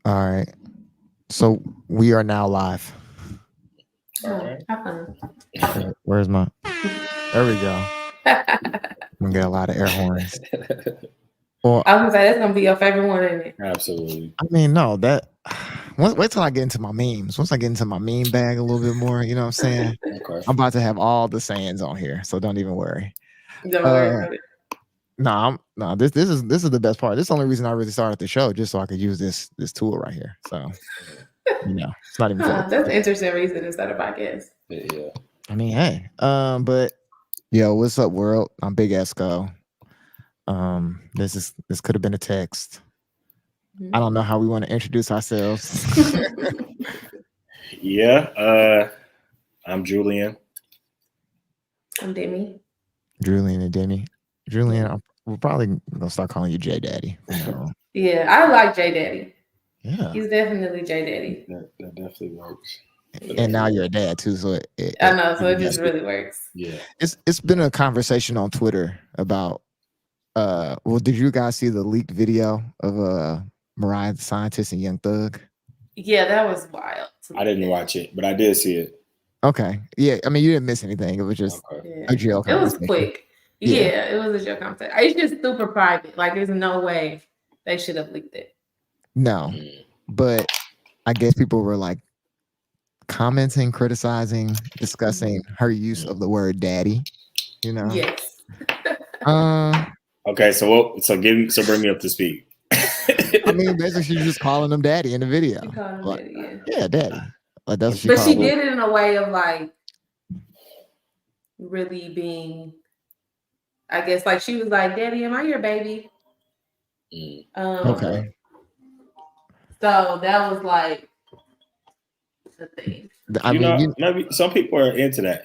All right. So we are now live. All Oh, right. have fun. Where's my? There we go. I'm gonna get a lot of air horns. Well, I was gonna say that's gonna be your favorite one, isn't it? Absolutely. I mean, no, that. Wait till I get into my memes. Once I get into my meme bag a little bit more, you know what I'm saying? Okay. I'm about to have all the sayings on here, so don't even worry. Don't worry about it. No, this is the best part. This is the only reason I really started the show, just so I could use this tool right here. So it's not even for the. That's an interesting reason to start a podcast. Yeah. I mean, hey, but yo, what's up, world? I'm Big Esco. This could have been a text. I don't know how we want to introduce ourselves. Yeah. I'm Julian. I'm Demi. Julian and Demi. Julian, we're probably gonna start calling you J Daddy. Yeah, I like J Daddy. Yeah, He's definitely J Daddy. That definitely works. and now you're a dad too, so I know, so it just really works. Yeah. It's been a conversation on Twitter about. Well, did you guys see the leaked video of Mariah the Scientist and Young Thug? Yeah, that was wild. I didn't watch it, but I did see it. Okay, yeah, I mean you didn't miss anything. It was just a jail It was conversation. quick. Yeah, it was a joke conversation. It's just super private. Like, there's no way they should have leaked it. No, but I guess people were like commenting, criticizing, discussing her use of the word "daddy." You know. Yes. Okay, so bring me up to speed. I mean, basically, she's just calling him daddy in the video. She called him Like, daddy, yeah, daddy. Like that's what she but called she him. did it in a way of like really being, I guess, like she was like, "Daddy, am I your baby?" Okay. So that was like the thing. I mean, maybe some people are into that,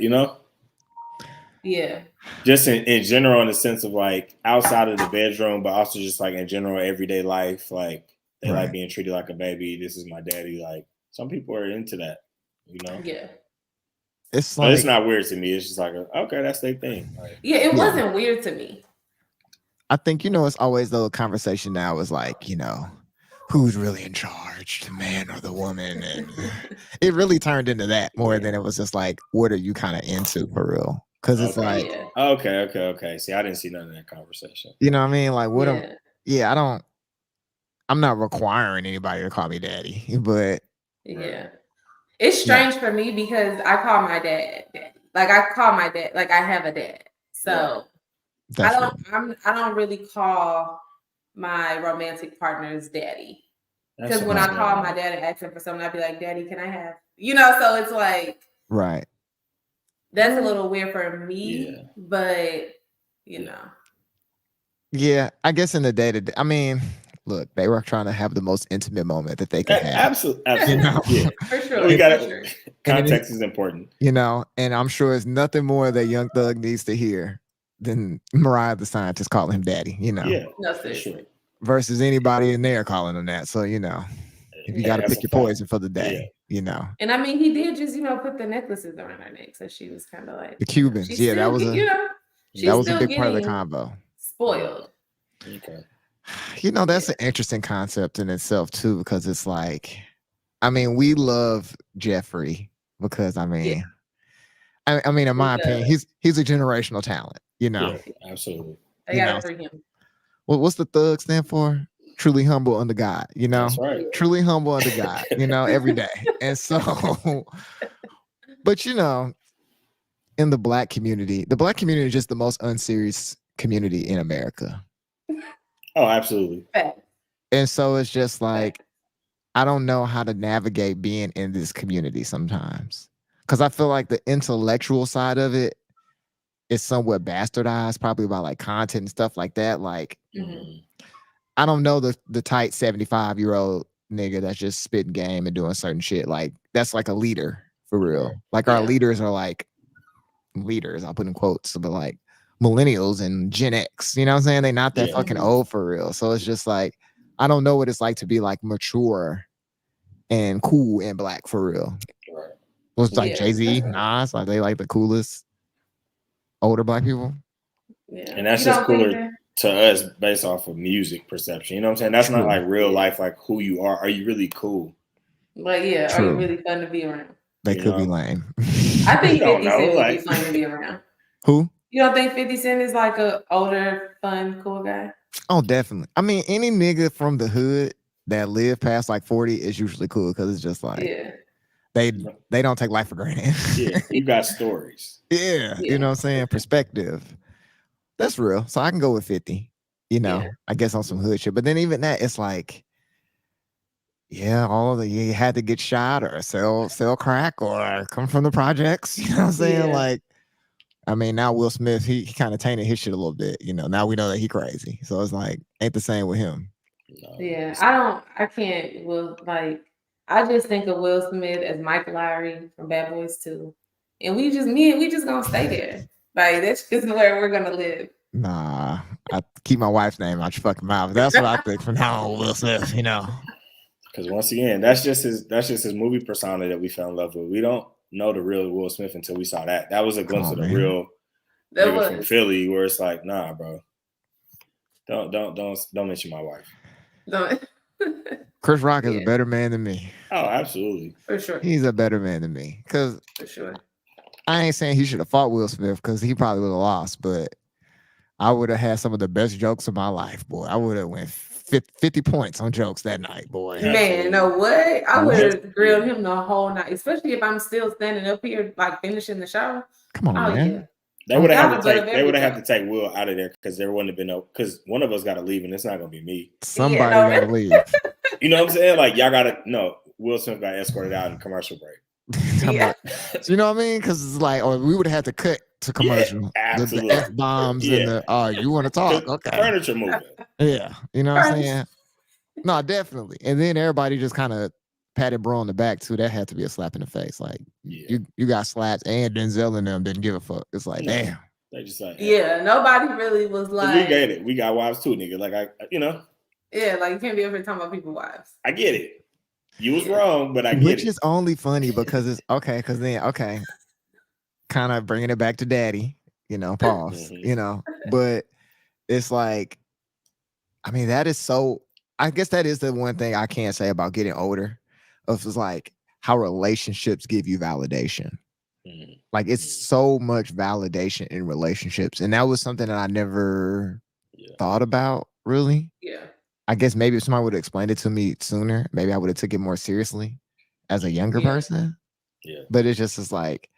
Yeah. Just in general, in the sense of like outside of the bedroom, but also just like in general everyday life, like they like being treated like a baby. This is my daddy. Like some people are into that, Yeah. It's like, but it's not weird to me. It's just like, okay, that's their thing. Like, yeah, it wasn't weird to me. I think it's always the conversation now is like, who's really in charge, the man or the woman, and it really turned into that more than it was just like, what are you kind of into for real? Because it's like, okay. See, I didn't see none of that conversation. You know what I mean? Like, what? I'm not requiring anybody to call me daddy, but it's strange for me because I call my dad daddy. Like I call my dad, like I have a dad, so I don't really call my romantic partner's daddy. Because when I call my dad and ask him for something, I'd be like, "Daddy, can I have?" So it's like that's a little weird for me, but Yeah, I guess in the day to day, I mean, look, they were trying to have the most intimate moment that they could have. Absolutely. Yeah, for sure. Context is important. And I'm sure it's nothing more that Young Thug needs to hear than Mariah the Scientist calling him daddy. Yeah, for sure. Versus anybody in there calling him that. So if you got to pick your poison for the day, And I mean, he did just put the necklaces around her neck, so she was kind of like the Cubans. Yeah, that was a big part of the combo. Spoiled. Okay. That's an interesting concept in itself too, because it's like, I mean, we love Jeffrey because I mean, in my opinion, he's a generational talent. Yeah, absolutely. They gotta bring him. Well, what's the thug stand for? Truly humble under God. That's right. Truly humble under God. Every day. And so, but in the black community is just the most unserious community in America. Oh, absolutely. And so it's just like, I don't know how to navigate being in this community sometimes. Because I feel like the intellectual side of it is somewhat bastardized, probably by like content and stuff like that. Like, I don't know the tight 75-year-old nigga that's just spitting game and doing certain shit. Like, that's like a leader for real. Like, our leaders are like leaders, I'll put in quotes, but like millennials and Gen X, you know what I'm saying? They're not that fucking old for real. So it's just like, I don't know what it's like to be like mature and cool and black for real. Right. Was like Jay-Z, Nas, like they like the coolest older black people. Yeah. And that's just cooler. to us based off of music perception. You know what I'm saying? That's not like real life, like who you are. Are you really cool? But yeah, are you really fun to be around? They could be lame. I think 50 Cent would be fun to be around. Who? You don't think 50 Cent is like a older, fun, cool guy? Oh, definitely. I mean, any nigga from the hood that live past like 40 is usually cool because it's just like they don't take life for granted. Yeah, you got stories. Yeah, you know what I'm saying? Perspective. That's real. So I can go with 50, you know, I guess on some hood shit. But then even that, it's like, yeah, you had to get shot or sell crack or come from the projects. You know what I'm saying? Like, I mean, now Will Smith, he kind of tainted his shit a little bit. You know, now we know that he crazy. So it's like, ain't the same with him. Yeah, I just think of Will Smith as Mike Lowry from Bad Boys 2. And we just gonna stay there. Like, that's just where we're gonna live. Nah, I keep my wife's name out your fucking mouth. That's what I think from now on, Will Smith, you know. Because once again, that's just his movie persona that we fell in love with. We don't know the real Will Smith until we saw that. That was a glimpse of the real nigga from Philly, where it's like, nah, bro, don't mention my wife. Don't. Chris Rock is a better man than me. Oh, absolutely, for sure. He's a better man than me. Because for sure, I ain't saying he should have fought Will Smith because he probably would have lost, but I would have had some of the best jokes of my life, boy. I would have went 50 points on jokes that night, boy. Man, no what? I would have grilled him the whole night, especially if I'm still standing up here, like finishing the show. Come on, man. Yeah. They would have to take Will out of there because there wouldn't have been because one of us got to leave and it's not gonna be me. Somebody got to leave. You know what I'm saying? Like y'all gotta Will Smith got escorted out in commercial break. Yeah. So you know what I mean? Because it's like, or we would have had to cut to commercial. Absolutely. The F-bombs and the you want to talk? Okay. Furniture moving. Yeah. You know what I'm saying? No, definitely. And then everybody just kind of patted Bro on the back too. That had to be a slap in the face. Like you got slapped and Denzel and them didn't give a fuck. It's like, damn. They just like nobody really was like we get it. We got wives too, nigga. Like Yeah, like you can't be over here talking about people's wives. I get it. You was wrong, but I get it. Which is only funny because it's okay, because then kind of bringing it back to daddy, you know, pause, you know, but it's like, I mean, that is so, I guess that is the one thing I can't say about getting older, of just like how relationships give you validation. Like it's so much validation in relationships. And that was something that I never thought about really. Yeah. I guess maybe if somebody would have explained it to me sooner, maybe I would have took it more seriously as a younger person. Yeah. But it's just like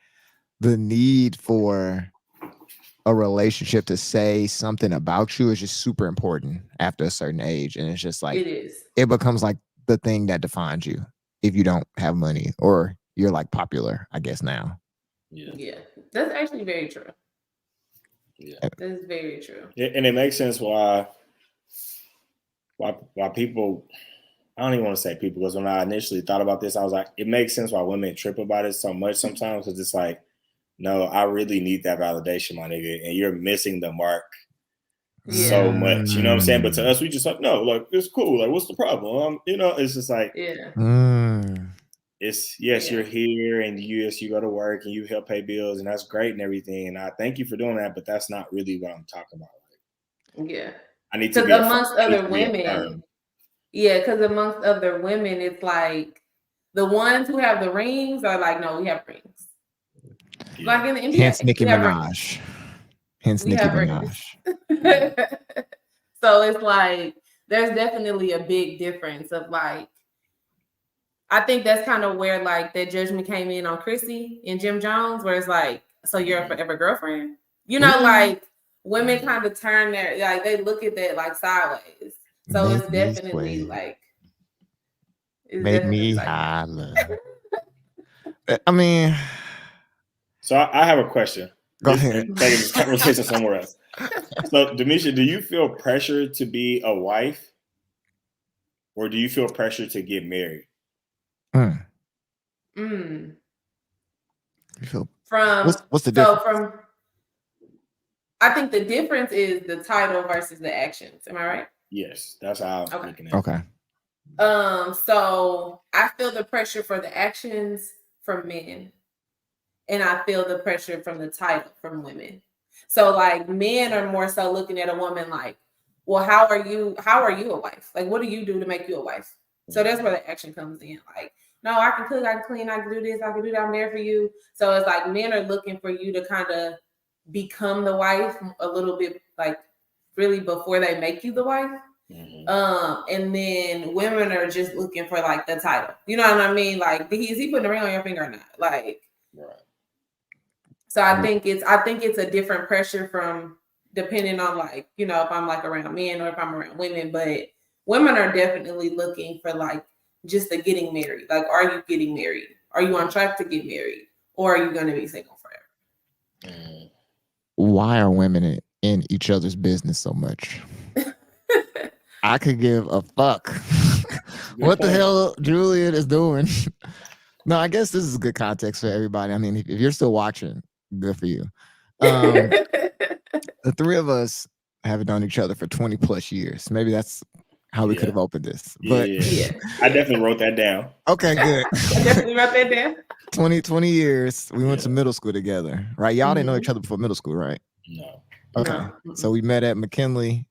the need for a relationship to say something about you is just super important after a certain age. And it's just like, it becomes like the thing that defines you if you don't have money or you're like popular, I guess now. Yeah. That's actually very true. Yeah. That's very true. And it makes sense why people, I don't even want to say people, because when I initially thought about this, I was like, it makes sense why women trip about it so much sometimes, because it's like, no, I really need that validation, my nigga, and you're missing the mark so much. You know what I'm saying? But to us, we just like, no, like it's cool. Like, what's the problem? You know, it's just like, it's you're here, and you go to work and you help pay bills, and that's great and everything, and I thank you for doing that, but that's not really what I'm talking about. Like, I need to be amongst other women. Yeah, because amongst other women, it's like the ones who have the rings are like, no, we have rings. Yeah. Like in the NBA, hence Nicki Minaj. Hence Nicki Minaj. So it's like there's definitely a big difference of like, I think that's kind of where like that judgment came in on Chrissy and Jim Jones, where it's like, so you're a forever girlfriend, you know, like. Women kind of turn their, like, they look at that like sideways. So it's definitely like, make me holler. I mean, so I have a question. Go ahead. Taking this conversation somewhere else. So, Demisha, do you feel pressure to be a wife, or do you feel pressure to get married? You feel from what's the difference? So I think the difference is the title versus the actions. Am I right? Yes, that's how I'm looking at it. Okay. So I feel the pressure for the actions from men, and I feel the pressure from the title from women. So like men are more so looking at a woman like, well, how are you a wife? Like, what do you do to make you a wife? So that's where the action comes in. Like, no, I can cook, I can clean, I can do this, I can do that, I'm there for you. So it's like men are looking for you to kind of become the wife a little bit, like really before they make you the wife. And then women are just looking for like the title. You know what I mean? Like, is he putting a ring on your finger or not? Like, so I think it's a different pressure from depending on like, you know, if I'm like around men or if I'm around women, but women are definitely looking for like just the getting married. Like, are you getting married? Are you on track to get married? Or are you going to be single forever? Why are women in each other's business so much? I could give a fuck what the hell Julian is doing. No, I guess this is good context for everybody. I mean, if you're still watching, good for you. The three of us have known each other for 20 plus years. Maybe that's how we could have opened this. But I definitely wrote that down. Okay, good. I definitely wrote that down. 20 years. We went to middle school together, right? Y'all didn't know each other before middle school, right? No. Okay. No. So we met at McKinley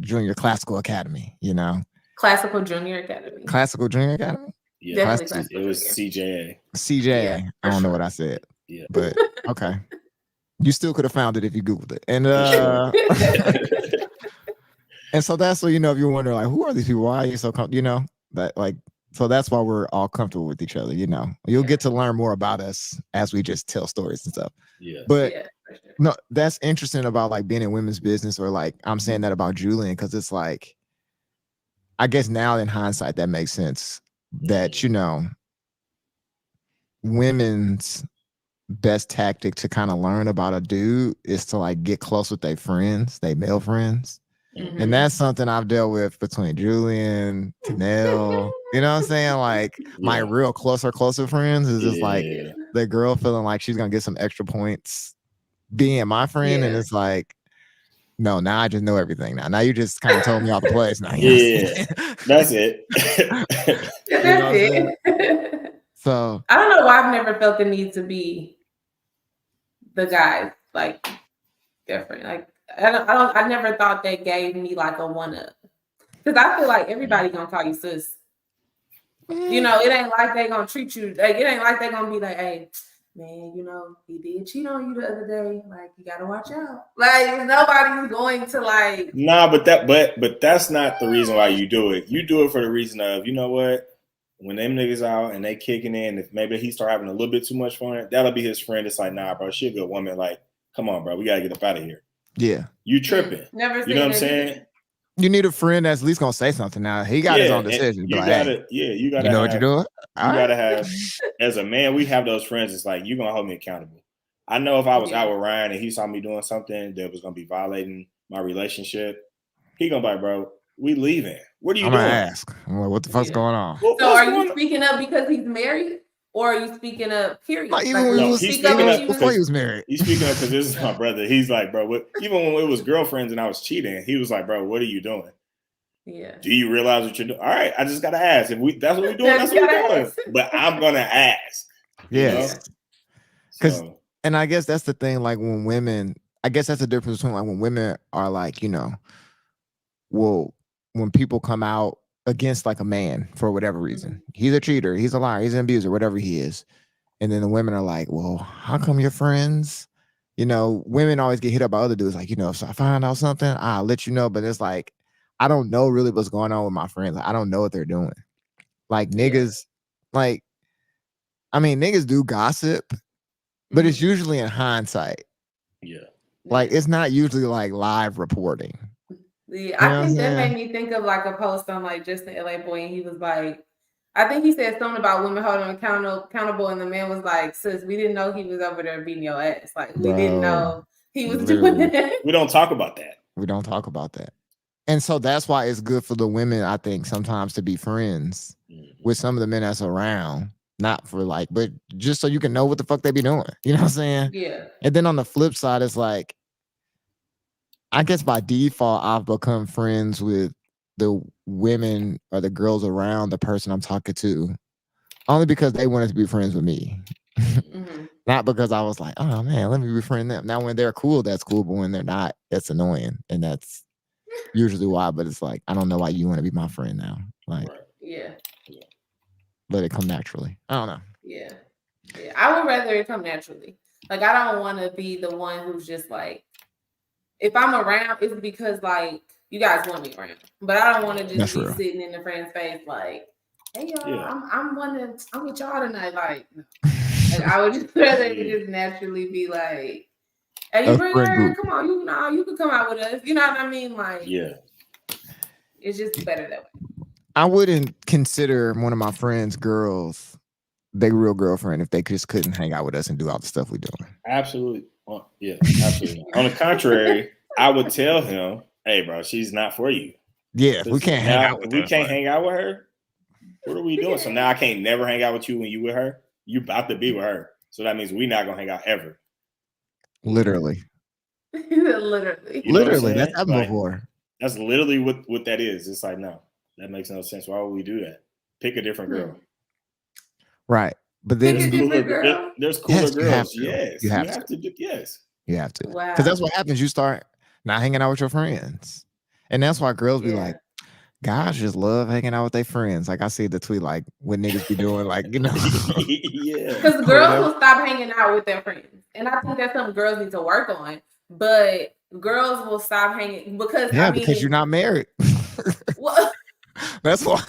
Junior Classical Academy, you know? Classical Junior Academy. Classical Junior Academy? Yeah. Definitely. It was CJA. CJA. Yeah, I don't know what I said. Yeah. But okay. You still could have found it if you Googled it. And and so that's what, you know, if you're wondering, like, who are these people? Why are you so comfortable? You know, that like, so that's why we're all comfortable with each other, you know. You'll get to learn more about us as we just tell stories and stuff. Yeah. But no, that's interesting about like being in women's business, or like I'm saying that about Julian, because it's like, I guess now in hindsight, that makes sense that, you know, women's best tactic to kind of learn about a dude is to like get close with their friends, their male friends. And that's something I've dealt with between Julian, Tanel, you know what I'm saying? Like my real closer friends is just like the girl feeling like she's gonna get some extra points being my friend. And it's like, no, now I just know everything. Now you just kind of told me all the plays. Now, that's it. That's it. So I don't know why I've never felt the need to be the guy, like different. Like I never thought that gave me like a one up, because I feel like everybody gonna call you sis. You know, it ain't like they gonna treat you like, it ain't like they gonna be like, hey, man, you know, he did cheat on you the other day. Like, you gotta watch out. Like, nobody's going to like. Nah, but that's not the reason why you do it. You do it for the reason of, you know what? When them niggas out and they kicking in, if maybe he start having a little bit too much fun, that'll be his friend. It's like, nah, bro, she a good woman. Like, come on, bro, we gotta get up out of here. Yeah, you tripping? Never. You know what I'm saying? You need a friend that's at least gonna say something. Now he got his own decision. You gotta, you gotta. You know what you're doing. You gotta have. As a man, we have those friends. It's like, you're gonna hold me accountable. I know if I was out with Ryan and he saw me doing something that was gonna be violating my relationship, he gonna be like, bro, we leaving. What are you doing? I'm gonna ask. I'm like, what the fuck's going on? So are you speaking up because he's married? Or are you speaking up, period? Like, even when he's speaking up before he was married. He's speaking up because this is my brother. He's like, bro, even when it was girlfriends and I was cheating, he was like, bro, what are you doing? Yeah. Do you realize what you're doing? All right, I just gotta ask. If that's what we're doing, that's what we're doing. But I'm gonna ask. Yes. Because, and I guess that's the thing, like when women, I guess that's the difference between like when women are like, you know, well, when people come out against like a man for whatever reason, he's a cheater, he's a liar, he's an abuser, whatever he is, and then the women are like, well, how come your friends, you know, women always get hit up by other dudes, like, you know, if I find out something, I'll let you know. But it's like, I don't know really what's going on with my friends. Like, I don't know what they're doing. Like niggas, like, I mean, niggas do gossip, but it's usually in hindsight. Yeah. Like, it's not usually like live reporting. Yeah, I think that made me think of like a post on like Just the LA Boy, and he was like, I think he said something about women holding accountable, and the man was like, sis, we didn't know he was over there beating your ass. Like, we didn't know he was doing that. We don't talk about that. We don't talk about that. And so that's why it's good for the women, I think, sometimes to be friends with some of the men that's around. Not for like, but just so you can know what the fuck they be doing. You know what I'm saying? Yeah. And then on the flip side, it's like, I guess by default, I've become friends with the women or the girls around the person I'm talking to, only because they wanted to be friends with me. Not because I was like, oh man, let me befriend them. Now, when they're cool, that's cool. But when they're not, that's annoying. And that's usually why, but it's like I don't know why you want to be my friend now. Like, yeah, let it come naturally. I don't know. Yeah, I would rather it come naturally. Like I don't want to be the one who's just like, if I'm around, it's because like you guys want me around, but I don't want to just be sitting in the friend's face like, hey y'all, I'm with y'all tonight. Like I would just rather it just naturally be like, hey, you bring her, come on, you can come out with us. You know what I mean? Like, it's just better that way. I wouldn't consider one of my friends' girls their real girlfriend if they just couldn't hang out with us and do all the stuff we're doing. Absolutely. Yeah, absolutely. On the contrary, I would tell him, hey, bro, she's not for you. Yeah, we can't hang out with her. We can't hang out with her. What are we doing? So now I can't never hang out with you when you with her. You about to be with her. So that means we're not going to hang out ever. Literally. Literally. That's happened before. That's literally what that is. It's like, no, that makes no sense. Why would we do that? Pick a different girl. Right. But then there's cooler girls. Yes. You have to. Yes. You have to. Because that's what happens. You start not hanging out with your friends. And that's why girls be like, guys just love hanging out with their friends. Like I see the tweet, like what niggas be doing, like, you know. Because girls will stop hanging out with their friends. And I think that's something girls need to work on. But girls will stop hanging because because you're not married. Well, that's why.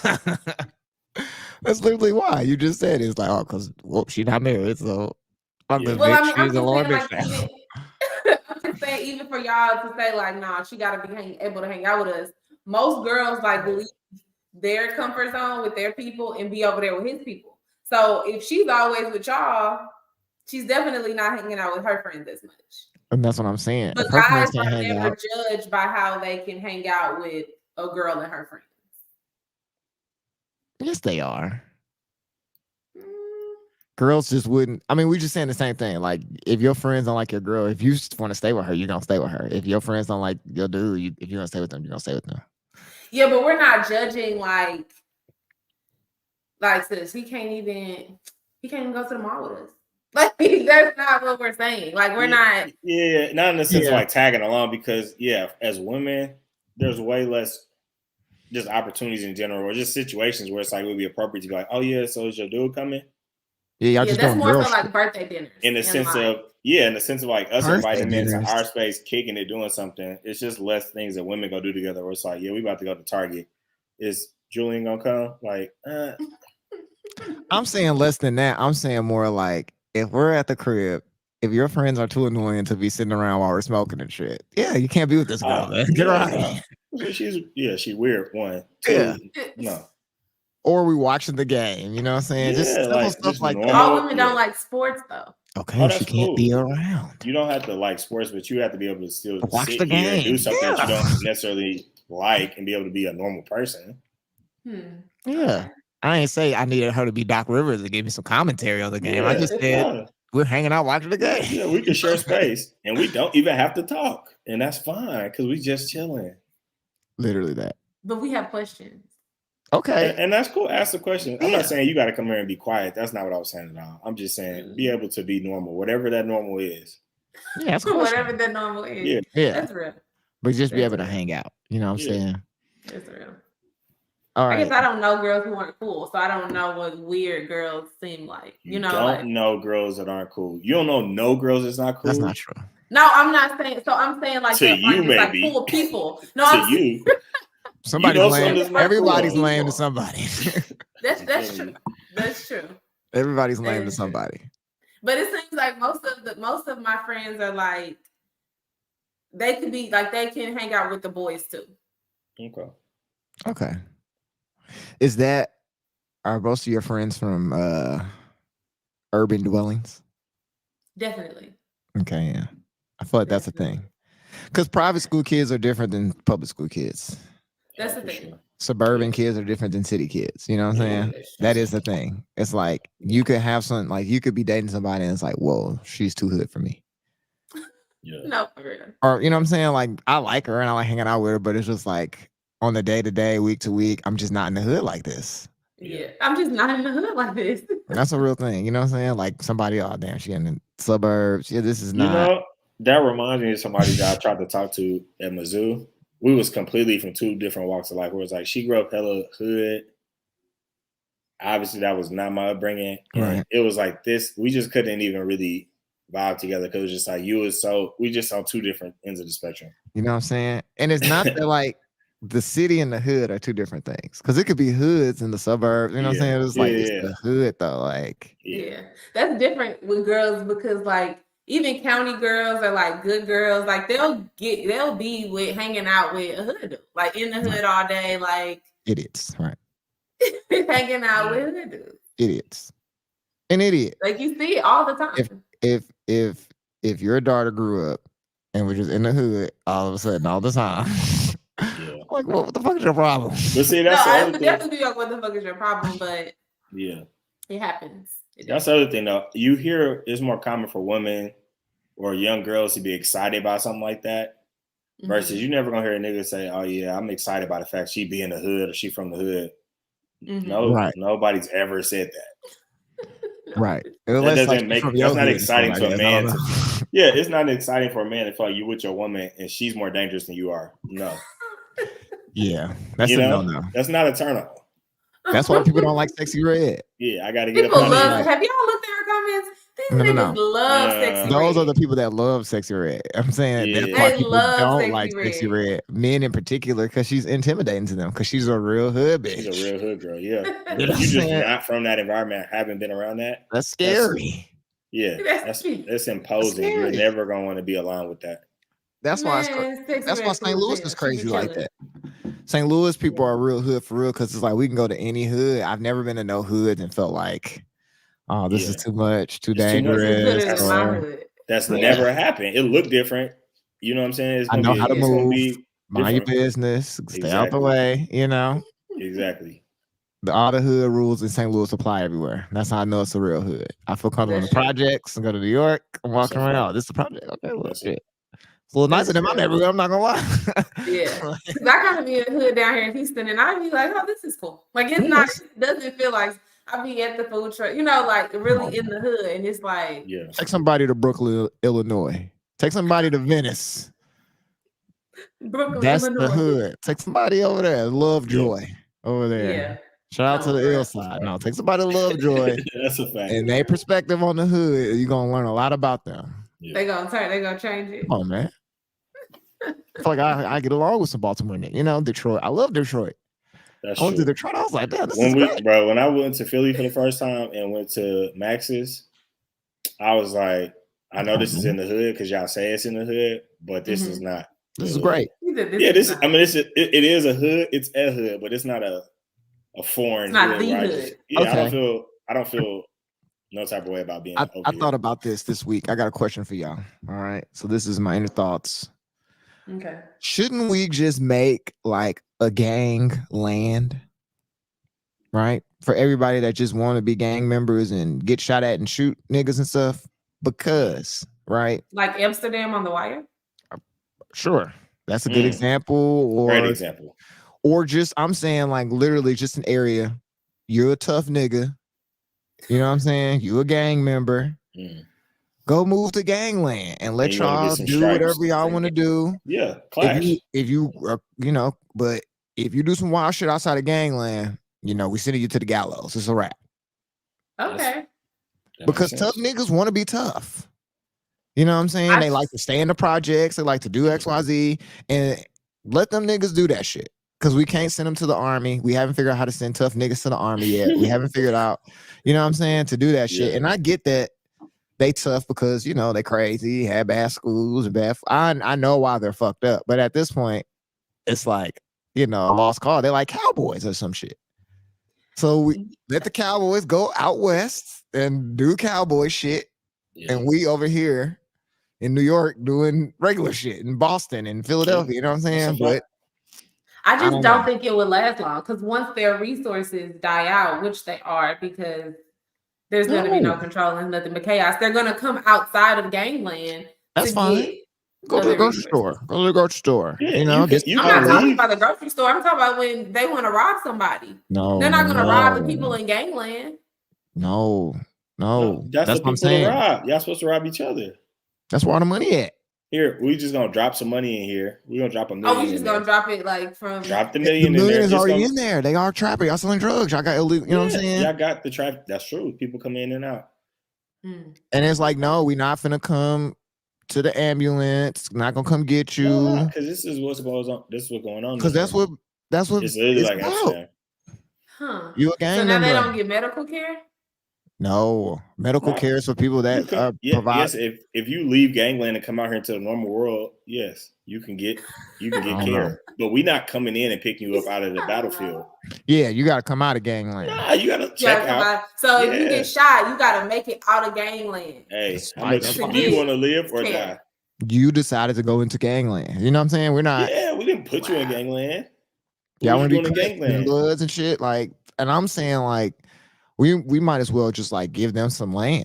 That's literally why. You just said it's like, because she's not married, so I'm the bitch. She's a long bitch. I'm just saying, even for y'all to say like, nah, she gotta be able to hang out with us. Most girls like leave their comfort zone with their people and be over there with his people. So if she's always with y'all, she's definitely not hanging out with her friends as much. And that's what I'm saying. But guys are never judged by how they can hang out with a girl and her friends. Yes, they are. Girls just wouldn't. I mean, we just saying the same thing. Like, if your friends don't like your girl, if you want to stay with her, you're gonna stay with her. If your friends don't like your dude, if you're gonna stay with them, you're gonna stay with them. Yeah, but we're not judging like sis, he can't even go to the mall with us. Like that's not what we're saying. Like we're not. Yeah, not in the sense of like tagging along because as women, there's way less just opportunities in general or just situations where it's like it would be appropriate to be like, oh yeah, so is your dude coming? Yeah, just that's more so like birthday dinners. In the sense of like us inviting them into our space, kicking it, doing something. It's just less things that women go do together. Where it's like, yeah, we about to go to Target. Is Julian gonna come? Like, I'm saying less than that. I'm saying more like if we're at the crib, if your friends are too annoying to be sitting around while we're smoking and shit, you can't be with this girl. Get her out of here. She's weird. One, two, no. Or we watching the game, you know what I'm saying? Just simple stuff like that. All women don't like sports though. Okay, she can't be around. You don't have to like sports, but you have to be able to still watch the game and do something that you don't necessarily like and be able to be a normal person. Yeah. I ain't say I needed her to be Doc Rivers to give me some commentary on the game. I just said we're hanging out watching the game. Yeah, we can share space and we don't even have to talk. And that's fine because we just chilling. Literally that. But we have questions. Okay. And that's cool. Ask the question. I'm not saying you got to come here and be quiet. That's not what I was saying at all. I'm just saying be able to be normal, whatever that normal is. Yeah, that's whatever that normal is. Yeah. That's real. But just be able to hang out. You know what I'm saying? That's real. All right. I guess I don't know girls who aren't cool, so I don't know what weird girls seem like. You know, don't know girls that aren't cool. You don't know no girls that's not cool. That's not true. No, I'm not saying. So I'm saying like to you, maybe like cool people. No, to you. Somebody's lame. Everybody's lame to somebody. That's true. That's true. Everybody's lame to somebody. But it seems like most of my friends are like they could be like they can hang out with the boys too. Okay. Are most of your friends from urban dwellings? Definitely. Okay, yeah. I feel like that's a thing. Because private school kids are different than public school kids. That's the thing. Sure. Suburban kids are different than city kids. You know what I'm saying? That is the thing. It's like you could have something like you could be dating somebody and it's like, whoa, she's too hood for me. Yeah. No, for real. Or you know what I'm saying? Like I like her and I like hanging out with her, but it's just like on the day to day, week to week, I'm just not in the hood like this. Yeah, I'm just not in the hood like this. That's a real thing. You know what I'm saying? Like somebody, oh damn, she in the suburbs. Yeah, this is not. You know, that reminds me of somebody that I tried to talk to at Mizzou. we was completely from two different walks of life. Where it's like she grew up hella hood. Obviously, that was not my upbringing. And Right. it was like this. We just couldn't even really vibe together because it was just like we just on two different ends of the spectrum. You know what I'm saying? And it's not that like the city and the hood are two different things. Because it could be hoods in the suburbs. You know what I'm saying? It's like it's the hood though. Like that's different with girls because like even county girls are like good girls. Like they'll be with hanging out with a hood, like in the hood all day, like idiots, right? hanging out with hood dudes. Idiots. An idiot. Like you see it all the time. If your daughter grew up and was just in the hood all of a sudden all the time, like what the fuck is your problem? But see, that's I would definitely be like, what the fuck is your problem? But it happens. That's the other thing though. You hear it's more common for women or young girls to be excited about something like that. Versus you never gonna hear a nigga say, "Oh yeah, I'm excited about the fact she be in the hood or she from the hood." No, nobody's ever said that. Right. That doesn't make that's not exciting to a man. It's not exciting for a man to feel like you with your woman and she's more dangerous than you are. No. Yeah, that's a no. That's not a turn on. That's why people don't like Sexy Red. Yeah, I gotta get people up love. Have y'all looked at our comments? These niggas love Sexy Those Red. are the people that love Sexy Red. I'm saying that's why people don't like Sexy Red. Men in particular, because she's intimidating to them. Because she's a real hood bitch. She's a real hood girl. Yeah, you just not from that environment. Haven't been around that. That's scary. That's imposing. You're never gonna want to be aligned with that. That's why St. Louis is crazy like that. St. Louis people are real hood for real because it's like we can go to any hood. I've never been to no hood and felt like, oh, this is too much, too dangerous. That's never happened. It looked different. You know what I'm saying? I know how to move. Mind your business. Stay out the way. You know. Exactly. All the hood rules in St. Louis apply everywhere. That's how I know it's a real hood. I feel comfortable in the projects and go to New York. I'm walking around. Oh, this is a project. Okay, well, shit. It's a little nicer than my neighborhood, I'm not gonna lie. Because I kind of be in the hood down here in Houston, and I be like, oh, this is cool. Like, it's not, it doesn't feel like I be at the food truck, you know, like really in the hood, and it's like. Take somebody to Brooklyn, Illinois. Take somebody to Venice. Brooklyn, That's Illinois. the hood. Take somebody over there, Lovejoy, over there. Yeah. Shout out to the ill side. No, take somebody to Lovejoy. That's a fact. And their perspective on the hood, you're gonna learn a lot about them. They gonna change it. Come on, man. I feel like I get along with some Baltimore niggas. You know, Detroit. I love Detroit. That's I went to Detroit. I was like, damn, this is great. Bro, when I went to Philly for the first time and went to Max's, I was like, I know this is in the hood because y'all say it's in the hood, but this is not. This is great. It is a hood. It's a hood, but it's not a foreign hood. The hood. I don't feel no type of way about being. I thought about this week. I got a question for y'all. All right. So this is my inner thoughts. Okay. Shouldn't we just make like a gang land, right? For everybody that just want to be gang members and get shot at and shoot niggas and stuff? Because, right? Like Amsterdam on the Wire? Sure. That's a good example. Great example. Or just, I'm saying like literally just an area. You're a tough nigga. You know what I'm saying? You a gang member. Go move to gangland and let y'all do whatever y'all want to do. Yeah, clash. If you but if you do some wild shit outside of gangland, you know, we sending you to the gallows. It's a wrap. Okay. Because tough niggas want to be tough. You know what I'm saying? They like to stay in the projects. They like to do XYZ and let them niggas do that shit. Because we can't send them to the army. We haven't figured out how to send tough niggas to the army yet. We haven't figured out, you know what I'm saying, to do that shit. And I get that they tough because, you know, they crazy, had bad schools and bad. I know why they're fucked up. But at this point, it's like, you know, a lost cause. They're like cowboys or some shit. So we let the Cowboys go out west and do cowboy shit. And we over here in New York doing regular shit in Boston and Philadelphia. You know what I'm saying? But I just don't think it would last long because once their resources die out, which they are, because there's going to be no control and nothing but chaos, they're going to come outside of gangland. That's fine. Go to the grocery store. Go to the grocery store. Yeah, you know, I'm not talking about the grocery store. I'm talking about when they want to rob somebody. No, they're not going to rob the people in gangland. No. That's what I'm saying. Rob. Y'all supposed to rob each other. That's where all the money at. Here, we just gonna drop some money in here. We're gonna drop $1 million. Oh, we just gonna drop it like from drop the The million in million there. is Just already gonna, in there. They are trapping. Y'all selling drugs. Y'all got illegal. You know what I'm saying? Y'all got the traffic. That's true. People come in and out. Mm. And it's like, no, we're not finna come to the ambulance. Not gonna come get you. No, because this is what's going on. This is what's going on. Because that's what it's literally like about. Amsterdam. Huh. You a gang So now member. they don't get medical care? No, medical care is for people that provide. Yes, if you leave gangland and come out here into the normal world, yes, you can get care. But we not coming in and picking you up out of the battlefield. Yeah, you got to come out of gangland. Nah, you got to check out. So if you get shot, you got to make it out of gangland. Hey, how much do you want to live or die? You decided to go into gangland. You know what I'm saying? We're not. Yeah, we didn't put you in gangland. Y'all want to be gangland bloods and shit. Like, and I'm saying like, we might as well just like give them some land.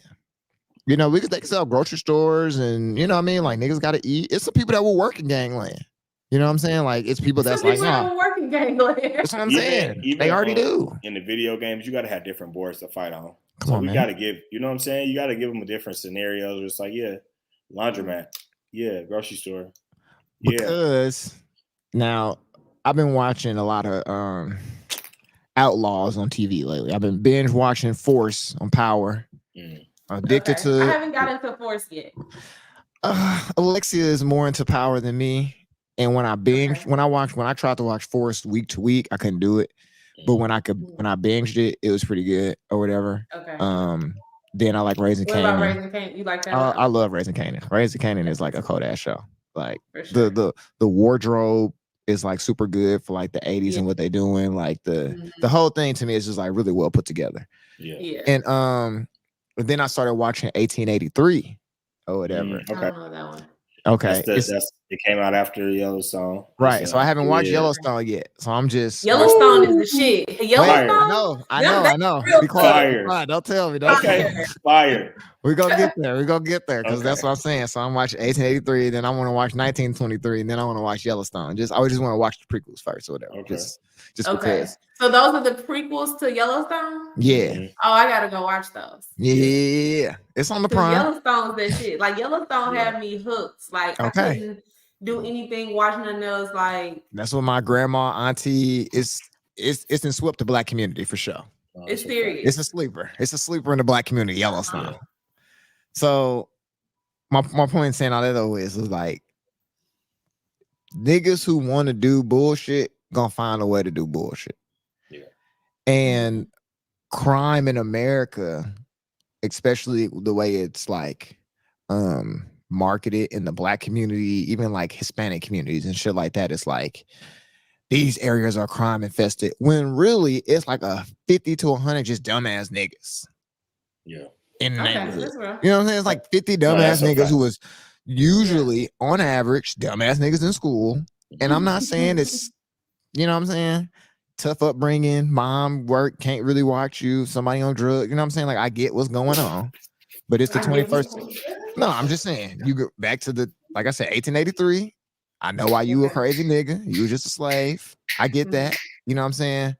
You know, they can sell grocery stores and you know what I mean? Like niggas gotta eat. It's some people that will work in gangland. You know what I'm saying? Like it's people that's like, no, work in gangland. That's what I'm saying. They already do. In the video games, you gotta have different boards to fight on. Come on, we man. gotta give, you know what I'm saying? You gotta give them a different scenarios. It's like, yeah, laundromat, yeah, grocery store. Because now I've been watching a lot of outlaws on TV lately. I've been binge watching Force on Power. Addicted to. I haven't got into Force yet. Alexia is more into Power than me. And when I binged, when I tried to watch Force week to week, I couldn't do it. But when I binged it, it was pretty good or whatever. Okay. Then I like Raising Kanan. What about Raising Kanan? You like that? I love Raising Kanan. Raising Kanan is like a cold ass show. Like sure. the wardrobe is like super good for like the 80s and what they're doing. Like the whole thing to me is just like really well put together. Yeah. And then I started watching 1883 or whatever. Okay. I don't know that one. Okay. It came out after Yellowstone. Right. So I haven't watched Yellowstone yet. So I'm just Yellowstone is the shit. Yellowstone? I know. Be quiet. Fire. Don't tell me. Fire. We're gonna get there. Because that's what I'm saying. So I'm watching 1883, then I want to watch 1923, and then I want to watch Yellowstone. I just want to watch the prequels first or whatever. Okay. Just because. So those are the prequels to Yellowstone? Yeah. Oh, I gotta go watch those. Yeah. It's on the Prime. Yellowstone's that shit. Like Yellowstone had me hooked. Like I couldn't do anything watching the nose. Like that's what my grandma, auntie it's in swept the black community for sure. It's serious. It's a sleeper. It's a sleeper in the black community, Yellowstone. So my point in saying all that though is like niggas who want to do bullshit gonna find a way to do bullshit. Yeah. And crime in America, especially the way it's like marketed in the black community, even like Hispanic communities and shit like that, it's like these areas are crime infested when really it's like a 50 to 100 just dumbass niggas. Yeah. In the neighborhood. You know what I'm saying? It's like 50 dumbass niggas who was usually on average dumbass niggas in school. And I'm not saying it's, you know what I'm saying? Tough upbringing, mom work, can't really watch you, somebody on drugs. You know what I'm saying? Like I get what's going on, but it's the 21st. No, I'm just saying you go back to the, like I said, 1883. I know why you a crazy nigga. You were just a slave. I get that. You know what I'm saying?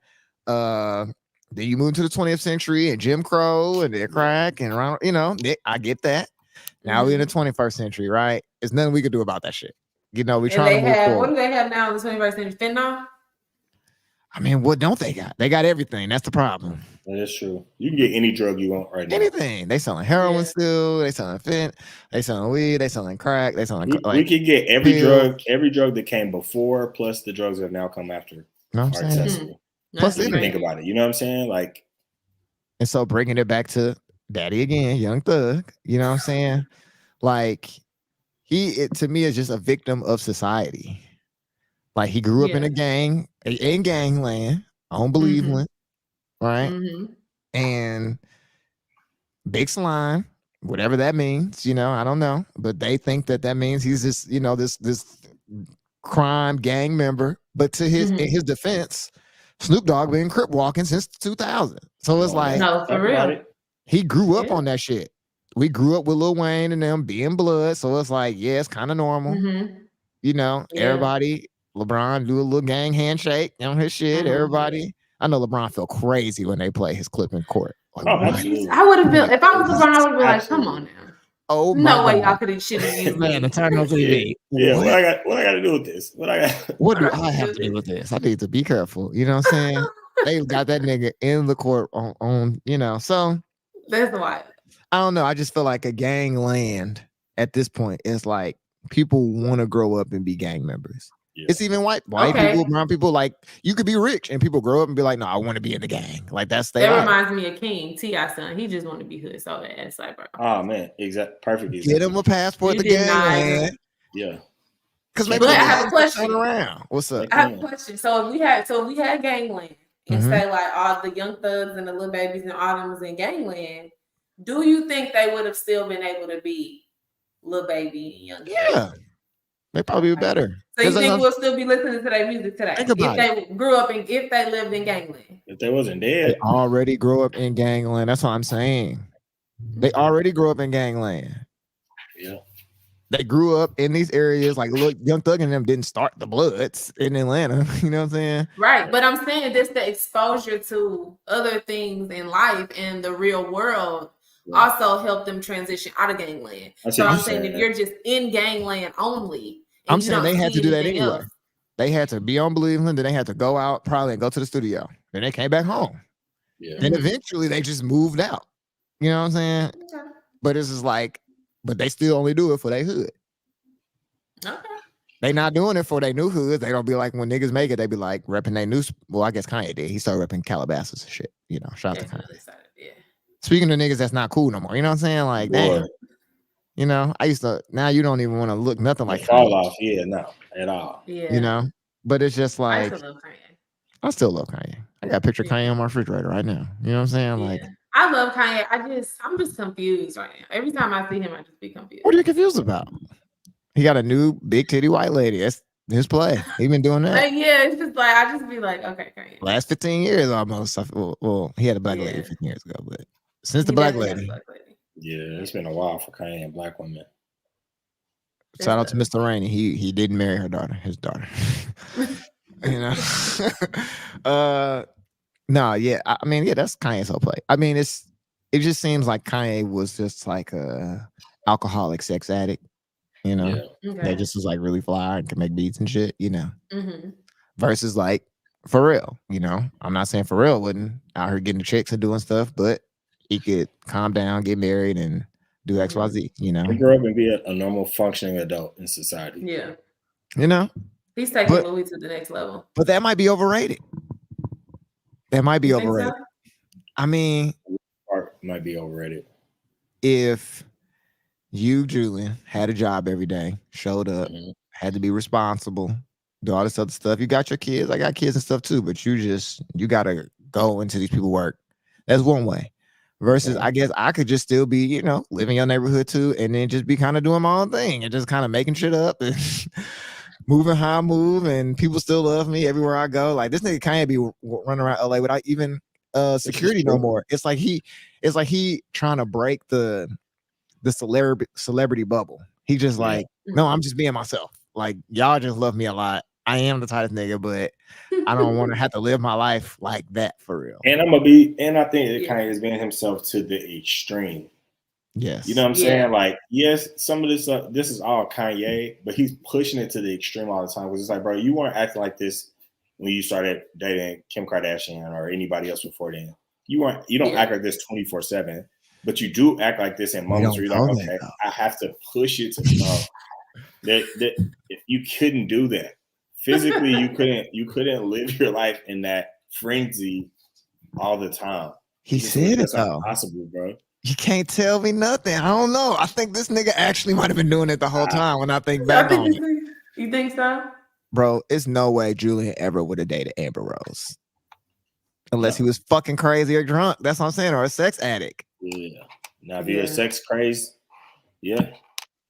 Then you move to the 20th century and Jim Crow and the crack and around, you know, I get that. Now we're in the 21st century, right? There's nothing we could do about that shit. You know, we trying to move forward. What do they have now in the 21st century? Fentanyl? I mean, what don't they got? They got everything. That's the problem. That is true. You can get any drug you want right now. Anything. They selling heroin still. They selling fent. They selling weed. They selling crack. They selling. We can get every drug that came before, plus the drugs that have now come after. You know what I'm saying? Plus, you think about it. You know what I'm saying? Like, and so bringing it back to Daddy again, Young Thug. You know what I'm saying? Like, to me is just a victim of society. Like he grew up in a gang, in gangland, on Believeland, right? And big slime, whatever that means, you know, I don't know, but they think that means he's just, you know, this crime gang member. But to in his defense, Snoop Dogg been crip walking since 2000, so it's like, no, for real, he grew up on that shit. We grew up with Lil Wayne and them being blood, so it's like, yeah, it's kind of normal, you know. Everybody. LeBron do a little gang handshake on his shit. Everybody, I know LeBron feel crazy when they play his clip in court. Like, absolutely. I would have been, if I was LeBron, I would be like, come on now. Oh No my way y'all God. could have should have used Man, me. the turn on TV. Yeah, what I got to do with this? What do I have to do with this? I need to be careful. You know what I'm saying? They got that nigga in the court on so That's wild. I don't know. I just feel like a gangland at this point is like people want to grow up and be gang members. Yeah. It's even white people, brown people. Like you could be rich and people grow up and be like, "No, I want to be in the gang." Like that reminds me of King T.I. son. He just want to be hood so bad. It's like, bro. Oh man, perfect. Get him a passport to gangland. Yeah. Because maybe I have a question. Around. What's up? I have a question. So if we had gangland and say like all the young thugs and the little babies and all them was in gangland, do you think they would have still been able to be little baby and young? Yeah. They probably be better. So you think we'll still be listening to their music today? If they grew up and if they lived in gangland. If they wasn't dead. They already grew up in gangland. That's what I'm saying. They already grew up in gangland. Yeah. They grew up in these areas. Like look, Young Thug and them didn't start the Bloods in Atlanta. You know what I'm saying? Right. But I'm saying this the exposure to other things in life and the real world also helped them transition out of gangland. So I'm saying if you're just in gangland only. I'm saying they had to do that anyway. They had to be on Cleveland, then they had to go out probably and go to the studio. Then they came back home. Yeah. Then eventually they just moved out. You know what I'm saying? Okay. But this is like, but they still only do it for their hood. Okay. They not doing it for their new hood. They don't be like when niggas make it, they be like repping their new. Well, I guess Kanye did. He started repping Calabasas and shit. You know, shout out to Kanye. Yeah. Speaking of niggas that's not cool no more. You know what I'm saying? Like, damn. You know, I used to. Now you don't even want to look nothing like fall off. Yeah, no, at all. Yeah, you know, but it's just like I still love Kanye. I got a picture of Kanye on my refrigerator right now. You know what I'm saying? Like, I love Kanye. I'm just confused right now. Every time I see him, I just be confused. What are you confused about? He got a new big titty white lady. That's his play. He been doing that. Yeah, it's just like I just be like, okay, Kanye. Last 15 years almost. Well, he had a black lady 15 years ago, but since the black lady. Yeah, it's been a while for Kanye and black women. Shout out to Mr. Rainey. He didn't marry his daughter. You know. I mean, that's Kanye's whole play. I mean, it just seems like Kanye was just like a alcoholic sex addict, you know. That just was like really fly and can make beats and shit, you know. Versus like Pharrell, you know. I'm not saying Pharrell wouldn't out here getting the chicks and doing stuff, but he could calm down, get married, and do XYZ, you know. He grew up and be a normal functioning adult in society. Yeah. You know? He's taking Louis to the next level. But that might be overrated. That might be overrated. So? I mean, part might be overrated. If you, Julian, had a job every day, showed up, had to be responsible, do all this other stuff. You got your kids. I got kids and stuff too, but you gotta go into these people's work. That's one way. Versus, I guess I could just still be, you know, living your neighborhood too, and then just be kind of doing my own thing and just kind of making shit up and moving how I move, and people still love me everywhere I go. Like this nigga can't be running around LA without even security no more. It's like he trying to break the celebrity bubble. He just like, no, I'm just being myself. Like y'all just love me a lot. I am the type of nigga, but I don't want to have to live my life like that for real. And I think that Kanye is being himself to the extreme. Yes. You know what I'm saying? Like, yes, some of this this is all Kanye, but he's pushing it to the extreme all the time. Because it's like, bro, you weren't acting like this when you started dating Kim Kardashian or anybody else before then. You don't act like this 24/7, but you do act like this in moments where you're like, okay, I have to push it to that if you couldn't do that. Physically, you couldn't live your life in that frenzy all the time. He said it's not possible, bro. You can't tell me nothing. I don't know. I think this nigga actually might have been doing it the whole time when I think back on it. You think so? Bro, it's no way Julian ever would have dated Amber Rose. Unless he was fucking crazy or drunk. That's what I'm saying. Or a sex addict. Yeah. Now, if you're a sex crazy,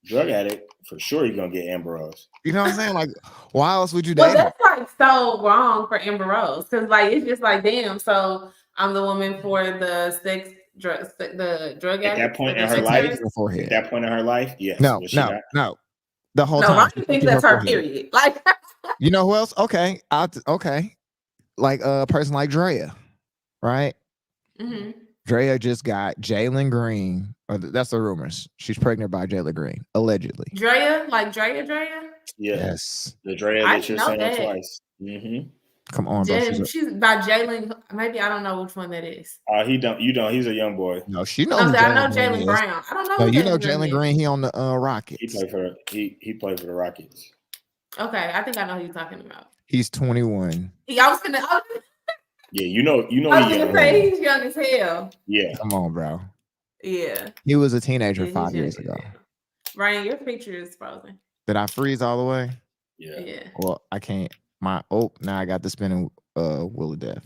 drug addict, for sure you're going to get Amber Rose. You know what I'm saying? Like, why else would you date her? That's like so wrong for Amber Rose. Because like, it's just like, damn, so I'm the woman for the drug addict. At that point in her life, yes. No. The whole time. Ronnie thinks that's her period. Like, you know who else? Okay. Like a person like Drea, right? Drea just got Jalen Green, or that's the rumors. She's pregnant by Jalen Green, allegedly. Drea? Yeah. Yes. The Drea that you're saying twice. Mm-hmm. Come on, bro. She's by Jalen. Maybe I don't know which one that is. He don't. You don't. He's a young boy. No, she No, knows. I know Jalen Brown. I don't know. No, you know Jalen Green. He on the Rockets. He played for the Rockets. Okay, I think I know who you're talking about. He's 21. Yeah, I was gonna. Yeah, you know. I was gonna say he's young as hell. Yeah. Come on, bro. Yeah. He was a teenager 5 years ago. Ryan, your picture is frozen. Did I freeze all the way? Yeah. Well, I can't. Now I got the spinning wheel of death.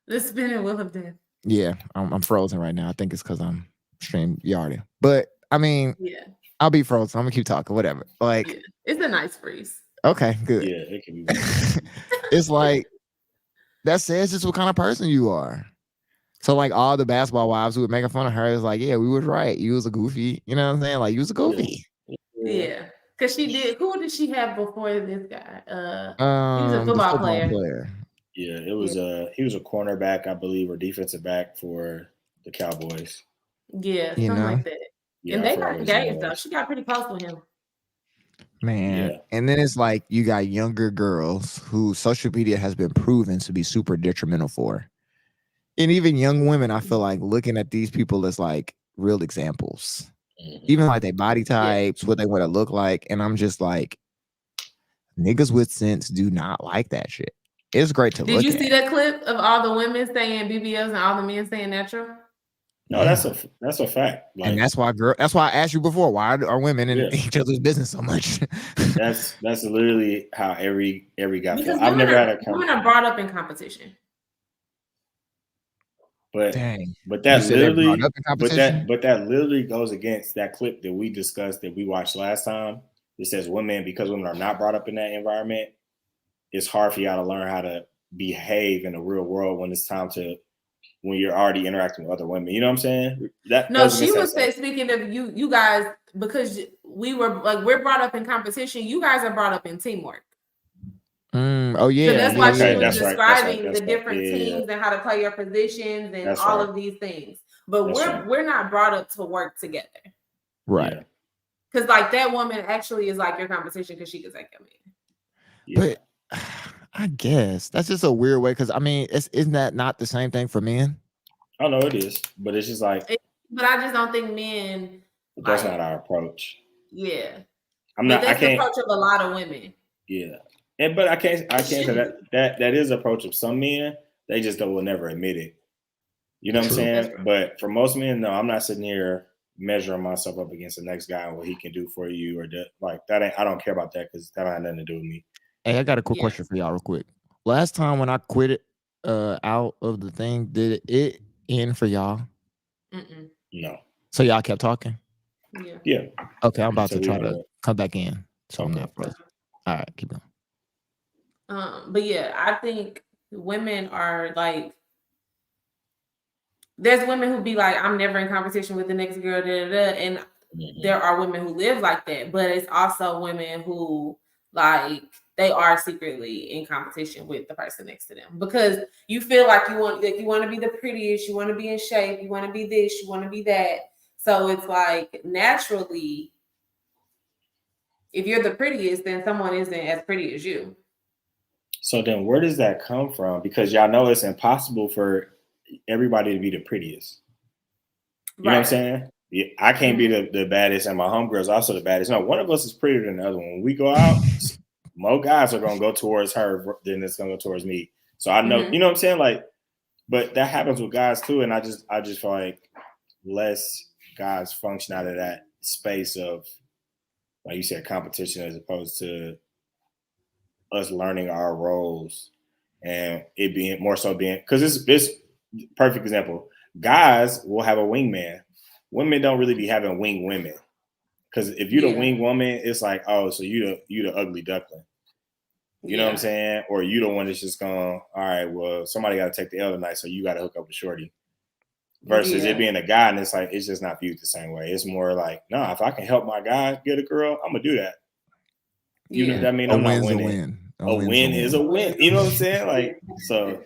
The spinning wheel of death. Yeah, I'm frozen right now. I think it's because I'm stream yarding. But I mean, yeah, I'll be frozen. I'm gonna keep talking. Whatever. Like, it's a nice freeze. Okay, good. Yeah, it can be. It's like that says just what kind of person you are. So like all the basketball wives who were making fun of her is like, yeah, we was right. You was a goofy. You know what I'm saying? Like you was a goofy. Yeah. Cause she did. Who did she have before this guy? He was a football player. Yeah, it was he was a cornerback, I believe, or defensive back for the Cowboys. Yeah, something like that. Yeah, and they got engaged though. She got pretty close with him. Man, and then it's like you got younger girls who social media has been proven to be super detrimental for. And even young women, I feel like looking at these people as like real examples. Even like their body types, what they want to look like. And I'm just like, niggas with sense do not like that shit. It's great to look at. Did you see that clip of all the women saying BBLs and all the men saying natural? No, that's a fact. Like, and that's why I asked you before, why are women in each other's business so much? that's literally how every guy feels. I've never had a women are brought up in competition. But that literally goes against that clip that we discussed that we watched last time. It says because women are not brought up in that environment, it's hard for y'all to learn how to behave in the real world when you're already interacting with other women. You know what I'm saying? She was speaking of you guys, because we're brought up in competition. You guys are brought up in teamwork. Oh yeah. So that's why she was describing the different teams and how to play your positions and all of these things. But we're not brought up to work together. Right. Because like that woman actually is like your competition because she can take your man. But I guess that's just a weird way, because I mean, isn't that not the same thing for men? Oh no, it is. But it's just like but I just don't think men that's not our approach. Yeah. That's the approach of a lot of women. Yeah. But I can't say that is the approach of some men. They just will never admit it. You know what I'm saying? But for most men, no, I'm not sitting here measuring myself up against the next guy and what he can do for you or that. I don't care about that because that has nothing to do with me. Hey, I got a quick question for y'all real quick. Last time when I quit it out of the thing, did it end for y'all? No. So y'all kept talking? Yeah. Okay, I'm about to try to come back in. So I'm not frozen. All right, keep going. But yeah, I think women are like, there's women who be like, I'm never in competition with the next girl, and there are women who live like that. But it's also women who like they are secretly in competition with the person next to them because you feel like you want to be the prettiest, you want to be in shape, you want to be this, you want to be that. So it's like naturally, if you're the prettiest, then someone isn't as pretty as you. So then where does that come from? Because y'all know it's impossible for everybody to be the prettiest. You know what I'm saying? Yeah, I can't be the baddest, and my homegirl's also the baddest. No, one of us is prettier than the other one. When we go out, more guys are going to go towards her than it's going to go towards me. So I know, you know what I'm saying? Like, but that happens with guys too. And I just feel like less guys function out of that space of, like you said, competition as opposed to us learning our roles and it being more so being, because it's perfect example. Guys will have a wingman. Women don't really be having wing women. Because if you're the wing woman, it's like, oh, so you the ugly duckling. You know what I'm saying? Or you the one that's just going, all right, well, somebody got to take the L tonight, so you got to hook up with shorty. Versus it being a guy, and it's like, it's just not viewed the same way. It's more like, no, if I can help my guy get a girl, I'm going to do that. You know what I mean? I'm not winning. A win is a win. You know what I'm saying? Like, so,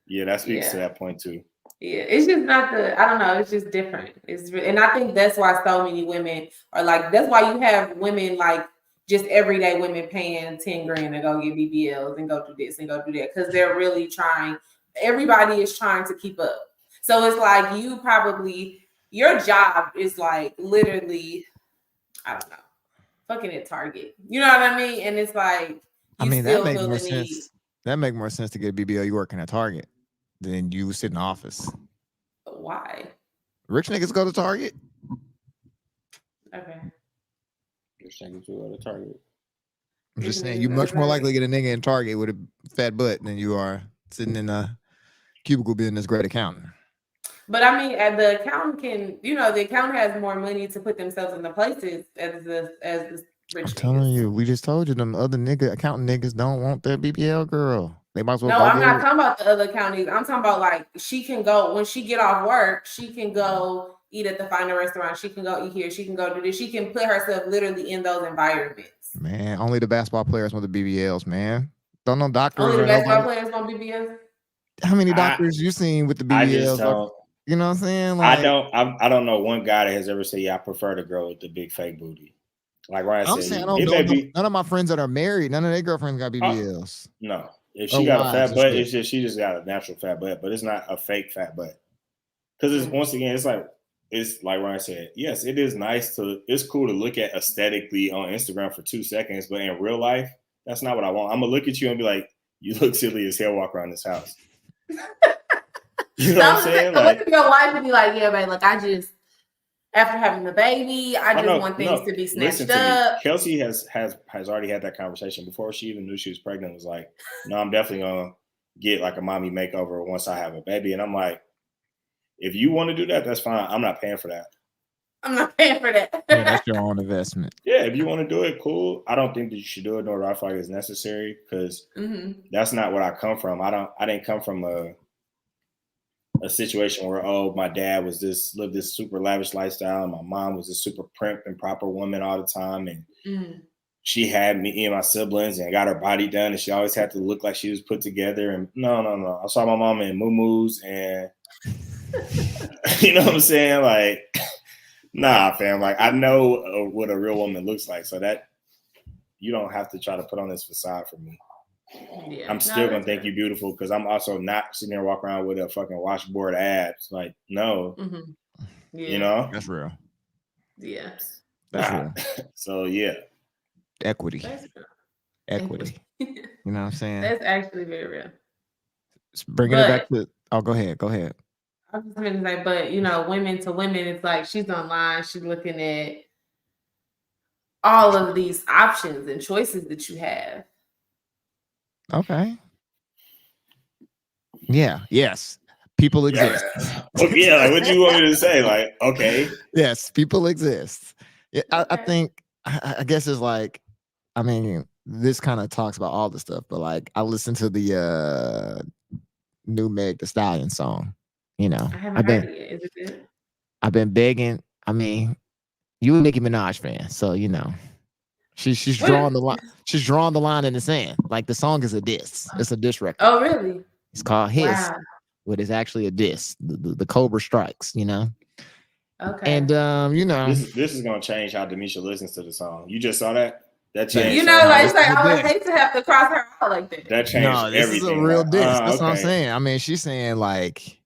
yeah, that speaks to that point too. Yeah, it's just not I don't know, it's just different. And I think that's why so many women are like, that's why you have women like just everyday women paying 10 grand to go get BBLs and go do this and go do that because they're really trying. Everybody is trying to keep up. So it's like your job is like literally, I don't know, fucking at Target. You know what I mean? And it's like, I mean, that makes more sense. That make more sense to get a BBL you working at Target than you sit in the office. Why? Rich niggas go to Target. Okay. Rich niggas go to Target. I'm just saying, you're much more likely to get a nigga in Target with a fat butt than you are sitting in a cubicle being this great accountant. But I mean, the accountant the accountant has more money to put themselves in the places as the rich. I'm telling you, we just told you them other accountant niggas don't want their BBL girl. They might as well. No, I'm not talking about the other accountants. I'm talking about like she can go when she get off work. She can go eat at the finer restaurant. She can go eat here. She can go do this. She can put herself literally in those environments. Man, only the basketball players want the BBLs, man. Don't know doctors. Only the basketball players want BBLs. How many doctors you seen with the BBLs? I just don't. You know what I'm saying? Like, I don't know one guy that has ever said, "Yeah, I prefer the girl with the big fake booty." Like Ryan I'm said, saying, I don't know. None of my friends that are married, none of their girlfriends got BBLs. No, if she got a fat butt, it's just she just got a natural fat butt, but it's not a fake fat butt. Because it's once again, it's like Ryan said. Yes, it is nice it's cool to look at aesthetically on Instagram for 2 seconds, but in real life, that's not what I want. I'm gonna look at you and be like, "You look silly as hell. Walk around this house." You know what I'm saying? Like your wife would be like, "Yeah, babe. Like I just after having the baby, I just want things to be snatched up." Kelsey has already had that conversation before she even knew she was pregnant. Was like, "No, I'm definitely gonna get like a mommy makeover once I have a baby." And I'm like, "If you want to do that, that's fine. I'm not paying for that. I'm not paying for that. Yeah, that's your own investment. Yeah, if you want to do it, cool. I don't think that you should do it, nor do I feel like it's necessary because that's not what I come from. I didn't come from a situation where my dad lived this super lavish lifestyle and my mom was a super primp and proper woman all the time and she had me and my siblings and got her body done and she always had to look like she was put together and no. I saw my mom in muumuus and you know what I'm saying? Like, nah, fam. Like I know what a real woman looks like, so that you don't have to try to put on this facade for me. Yeah, I'm still gonna think you're beautiful because I'm also not sitting there walking around with a fucking washboard abs. Like, no, yeah. You know, that's real. Yeah, that's real. So yeah, equity. You know what I'm saying? That's actually very real. Bringing it back to. Oh, go ahead. I was just gonna say, but women to women, it's like she's online, she's looking at all of these options and choices that you have. Okay. Yeah. Yes. People exist. Yeah. Like, what do you want me to say? Like, okay. Yes, people exist. Yeah, I think. I guess it's like. I mean, this kind of talks about all the stuff, but like, I listened to the new Meg Thee Stallion song. You know, I haven't heard it yet. Is it good? I've been begging. I mean, you a Nicki Minaj fan, so you know. She's drawing the line. She's drawing the line in the sand. Like the song is a diss. It's a diss record. Oh, really? It's called His, but it's actually a diss. The Cobra Strikes. You know. Okay. And you know, this is gonna change how Demisha listens to the song. You just saw that. That changed. You know, like it's like I would hate to have to cross her out like that. That changed everything. This is a real diss. That's what I'm saying. I mean, she's saying like,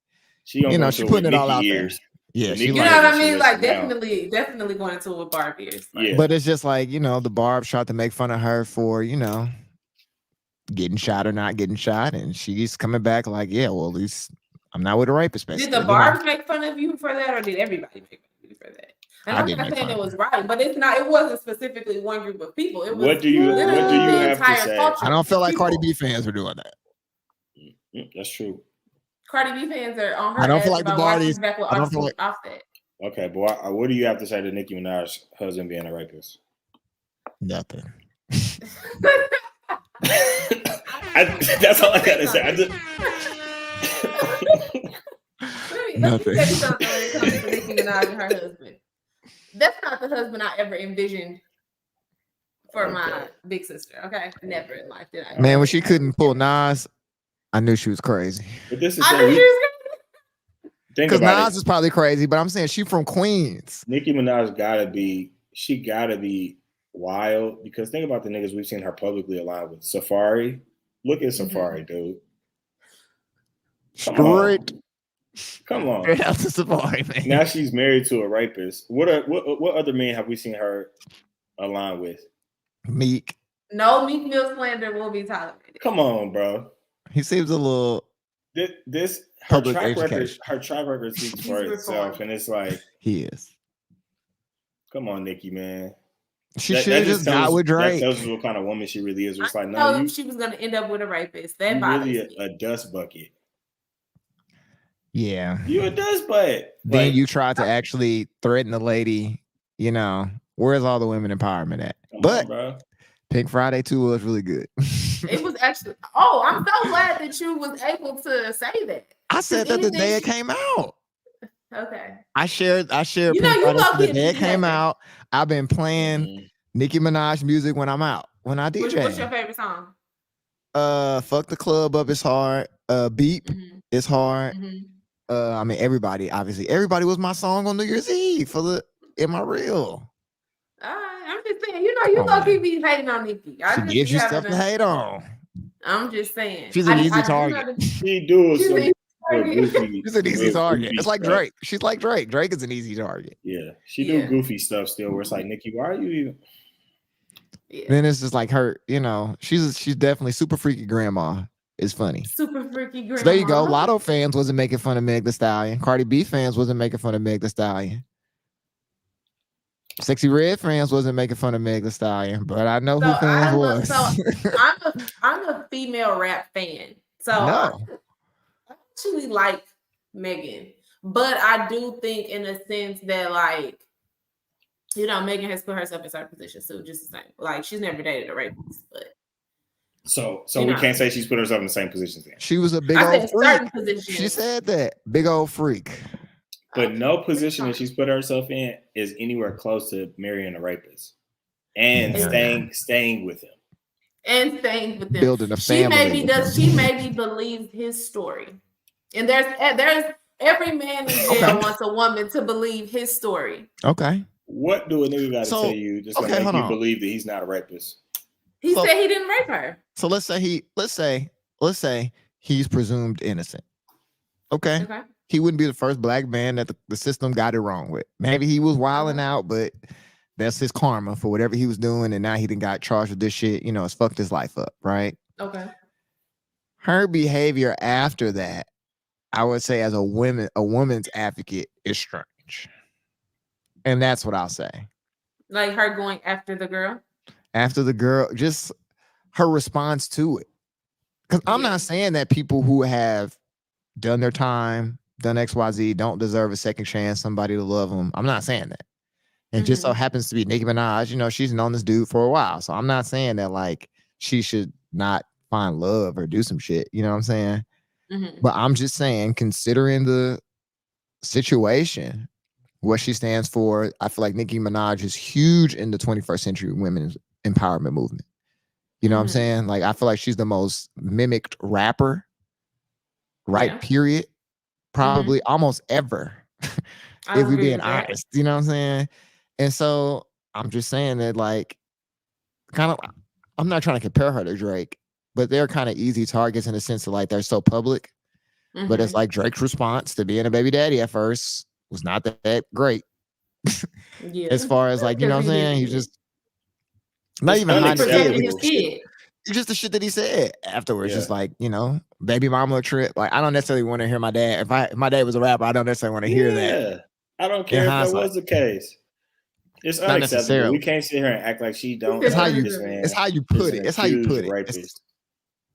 she putting it all out there. Yeah, you know what I mean? Like definitely going into it with Barb ears. Like. Yeah. But it's just like, the Barb tried to make fun of her for, getting shot or not getting shot. And she's coming back like, yeah, well, at least I'm not with a rapist. Did the Barbs make fun of you for that or did everybody make fun of you for that? And I'm not saying it was right, but it wasn't specifically one group of people. It was what do you have to say? I don't feel like Cardi B fans are doing that. That's true. Cardi B fans are on her. I don't feel like the Barbies. I don't feel like Offset. Okay, boy, what do you have to say to Nicki Minaj husband being a rapist? Nothing. That's all I gotta say. Nothing. Let me tell you something when it comes to Nicki Minaj and her husband. That's not the husband I ever envisioned for my big sister. Okay, never in life did I. Man, when she couldn't pull Nas, I knew she was crazy. But this is Because Nas is probably crazy, but I'm saying she from Queens. Nicki Minaj gotta be wild, because think about the niggas we've seen her publicly aligned with. Safari. Look at Safari, dude. Come on. Straight out to Safari, man. Now she's married to a rapist. What other men have we seen her align with? Meek. No Meek Mill slander will be tolerated. Come on, bro. He seems a little. Her track record speaks for itself, and it's like he is. Come on, Nicki, man. She should have just got with Drake. That tells us what kind of woman she really is. It's like, no, she was gonna end up with a rapist. That really a dust bucket. Yeah, you a dust bucket. Then you tried to actually threaten the lady. You know, where's all the women empowerment at? But bro. Pink Friday 2 was really good. It was actually. Oh, I'm so glad that you was able to say that. I said that the day it came out. Okay. I shared Pink Friday the day it came out. I've been playing Nicki Minaj music when I'm out. When I DJ. What's your favorite song? Fuck the Club Up is hard. Beep is hard. I mean, everybody was my song on New Year's Eve for the Am I Real? I'm just saying, you gonna keep me hating on Nicki. She gives you stuff to hate on. I'm just saying. She's an easy target. She do some She's an easy target. It's like Drake. She's like Drake. Drake is an easy target. Yeah. She do goofy stuff still where it's like, Nicki, why are you even? Yeah. Then it's just like her, she's definitely super freaky grandma. It's funny. Super freaky grandma. So there you go. Lotto fans wasn't making fun of Meg Thee Stallion. Cardi B fans wasn't making fun of Meg Thee Stallion. Sexy Red fans wasn't making fun of Meg Thee Stallion, but I know who fans was. I'm a female rap fan. So I actually like Megan. But I do think in a sense that Megan has put herself in certain positions too, just the same. Like she's never dated a rapist, but so we can't say she's put herself in the same positions then. She was a big old freak. She said that. Big old freak. But no position that she's put herself in is anywhere close to marrying a rapist and staying with him. And staying with them. Building a family. She maybe believes his story. And there's every man in jail wants a woman to believe his story. Okay. What do a nigga got to tell you just to make you believe that he's not a rapist? He said he didn't rape her. So let's say he's presumed innocent. Okay. He wouldn't be the first black man that the system got it wrong with. Maybe he was wilding out, but that's his karma for whatever he was doing, and now he done got charged with this shit. It's fucked his life up, right? Okay. Her behavior after that, I would say, as a woman's advocate, is strange, and that's what I'll say. Like her going after the girl. After the girl, just her response to it. Because I'm not saying that people who have done their time, done XYZ, don't deserve a second chance, somebody to love them. I'm not saying that. And just so happens to be Nicki Minaj, she's known this dude for a while. So I'm not saying that she should not find love or do some shit. You know what I'm saying? But I'm just saying, considering the situation, what she stands for, I feel like Nicki Minaj is huge in the 21st century women's empowerment movement. You know what I'm saying? I feel like she's the most mimicked rapper, right? Period. Probably almost ever, if we're being honest. You know what I'm saying? And so I'm just saying that, I'm not trying to compare her to Drake, but they're kind of easy targets in the sense of they're so public. But it's like Drake's response to being a baby daddy at first was not that great. As far as you know what I'm saying? He's just not even hiding his kid. It's just the shit that he said afterwards. Just baby mama trip. I don't necessarily want to hear my dad. If my dad was a rapper, I don't necessarily want to hear that. I don't care if that was the case. It's unacceptable. We can't sit here and act like she don't. It's how you put it. It's how you put it. Rapist